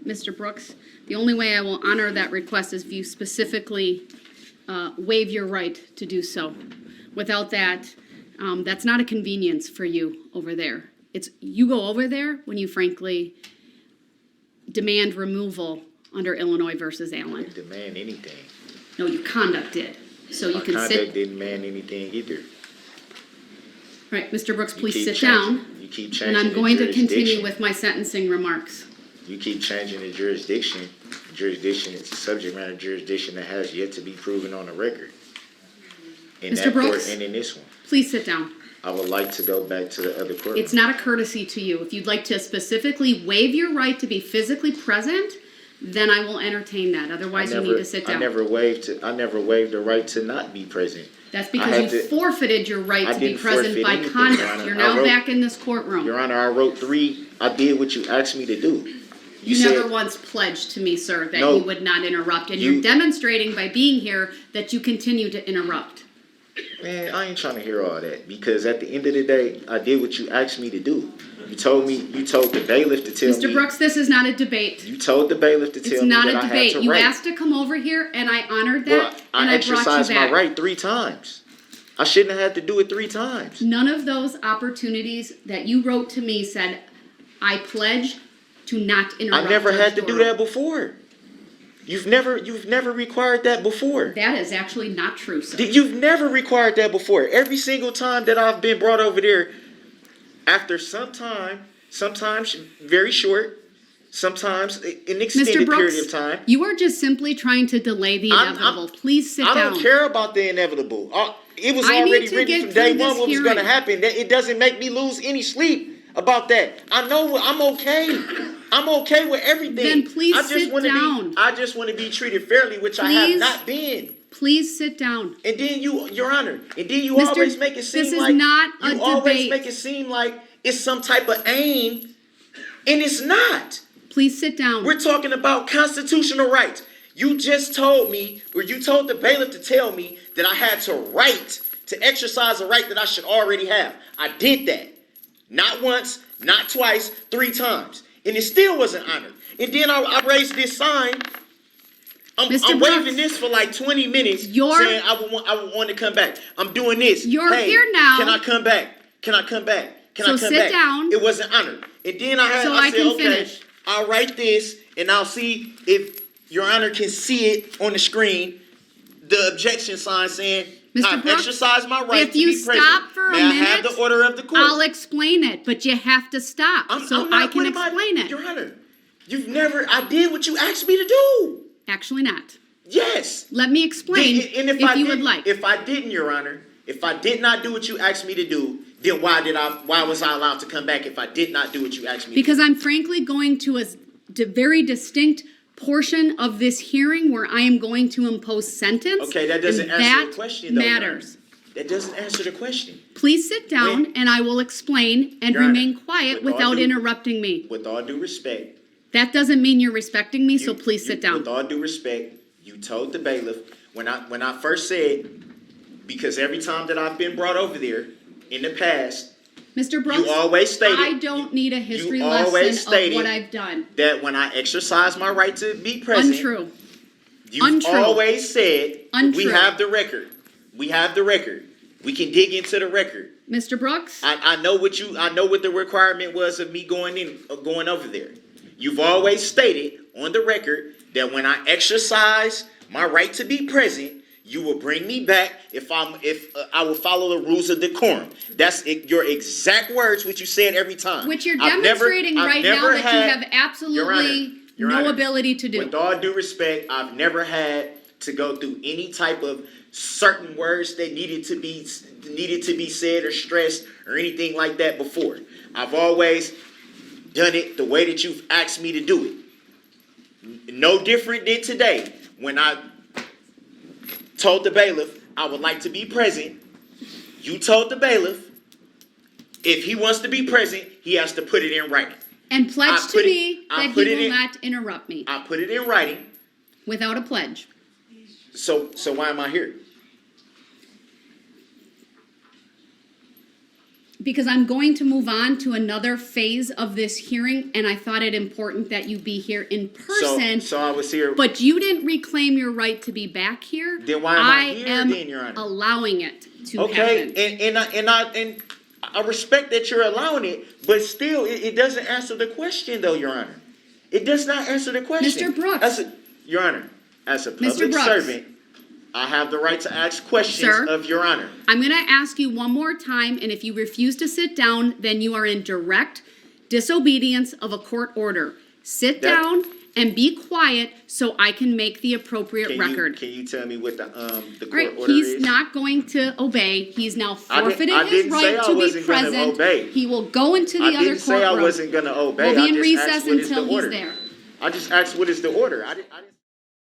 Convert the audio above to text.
Mr. Brooks, the only way I will honor that request is if you specifically waive your right to do so. Without that, that's not a convenience for you over there. You go over there when you frankly demand removal under Illinois versus I Allen. didn't demand anything. No, your conduct did. So you My can conduct sit. didn't demand anything either. Right, Mr. Brooks, You please keep sit changing- down. You keep changing And I'm the going to continue jurisdiction. with my sentencing remarks. You keep changing the jurisdiction. Jurisdiction is a subject matter jurisdiction that has yet to be proven on the record. In Mr. that court Brooks? and in this one. Please sit down. I would like to go back to the other court. It's not a courtesy to you. If you'd like to specifically waive your right to be physically present, then I will entertain that. Otherwise, you need to sit down. I never waived the right to not be present. That's I because had you to- forfeited your right I to be didn't present forfeit by anything, Your conduct. Honor. You're I now wrote- back in this courtroom. Your Honor, I wrote 3. I did what you asked me to do. You said, never once pledged to me, sir, that No. you would not interrupt. And You- you're demonstrating by being here that you continue to interrupt. Man, I ain't trying to hear all that because at the end of the day, I did what you asked me to do. You told the bailiff to tell me. Mr. Brooks, this is not a debate. You told the bailiff to tell It's me not that a I had debate. to You write. asked to come over here, and I honored that, Well, and I I brought you exercised my back. right 3 times. I shouldn't have had to do it 3 times. None of those opportunities that you wrote to me said, I pledge to not interrupt. I never had to Judge do Dorow." that before. You've never required that before. That is actually not true, sir. You've never required that before. Every single time that I've been brought over there, after some time, sometimes very short, sometimes an extended Mr. Brooks, period of time. you are just simply trying to delay the I'm- inevitable. Please sit I down. don't care about the inevitable. It was I need already to written get from day through one this what was going to hearing. happen. It doesn't make me lose any sleep about that. I know I'm okay. I'm okay with everything. Then please sit down. I just want to be treated fairly, which I Please. have not been. Please sit down. And then Your Honor, and then you Mr. always make it seem this is like not a you always debate. make it seem like it's some type of aim, and it's not. Please sit down. We're talking about constitutional rights. You just told me, or you told the bailiff to tell me that I had to exercise a right that I should already have. I did that. Not once, not twice, 3 times. And it still wasn't honored. And then I raised this sign. I'm Mr. waving Brooks, this for like 20 minutes, You're- saying I would want to come back. I'm doing this. You're Hey, here now. Can I come back? Can I come back? Can So I come sit back? down. It wasn't honored. And then I So I said, can okay, finish. I'll write this and I'll see if Your Honor can see it on the screen. The objection sign saying, Mr. I've Brooks, exercised my right if to you be present. stop for a May I have minute, the order of the court? I'll explain it, but you have to stop so I can explain it. Your Honor, I did what you asked me to do. Actually not. Yes. Let me explain And if you would like. If I didn't, Your Honor, if I did not do what you asked me to do, then why was I allowed to come back if I did not do what you asked me to do? Because I'm frankly going to a very distinct portion of this hearing where I am going to impose sentence. Okay, that doesn't and answer that the question, though, Your matters. Honor. That doesn't answer the question. Please sit down and I will explain and Your Honor, remain quiet with all without due- interrupting me. With all due respect. That doesn't mean you're respecting me, so please sit down. With all due respect, you told the bailiff, when I first said, because every time that I've been brought over there in the past, Mr. Brooks, you always stated, I don't need a history you lesson always of stated what I've done. that when I exercise my right to be present, Untrue. you've Untrue. always said, Untrue. we have the record. We have the record. We can dig into the record. Mr. Brooks, I know what the requirement was of me going over there. You've always stated on the record that when I exercise my right to be present, you will bring me back if I will follow the rules of decorum. That's your exact words, which you said every time. which you're I've demonstrating never- I've right now never that had- you have absolutely Your no Honor, ability to do. With all due respect, I've never had to go through any type of certain words that needed to be said or stressed or anything like that before. I've always done it the way that you've asked me to do it. No different than today when I told the bailiff I would like to be present. You told the bailiff if he wants to be present, he has to put it in writing. And pledge to me that he will in- not interrupt me I put it in writing. without a pledge. So why am I here? because I'm going to move on to another phase of this hearing, and I thought it important that you be here in person. So I was here. But you didn't reclaim your right to be back here. Then why am I here am then, Your Honor? allowing it to Okay, happen. and I respect that you're allowing it, but still, it doesn't answer the question, though, Your Honor. It does not answer the question. Mr. Brooks. Your Honor, as a Mr. public Brooks. servant, I have the right to ask questions Sir? of Your Honor. I'm going to ask you one more time, and if you refuse to sit down, then you are in direct disobedience of a court order. Sit down and be quiet so I can make the appropriate record. Can you tell me what the All court right, order he's is? not going to obey. He's now I forfeited his didn't say right I to be wasn't gonna present. obey. He will go into the I other didn't say I courtroom. wasn't going to obey. We'll be in I just asked recess what is the until he's order. there. I just asked what is the order. I didn't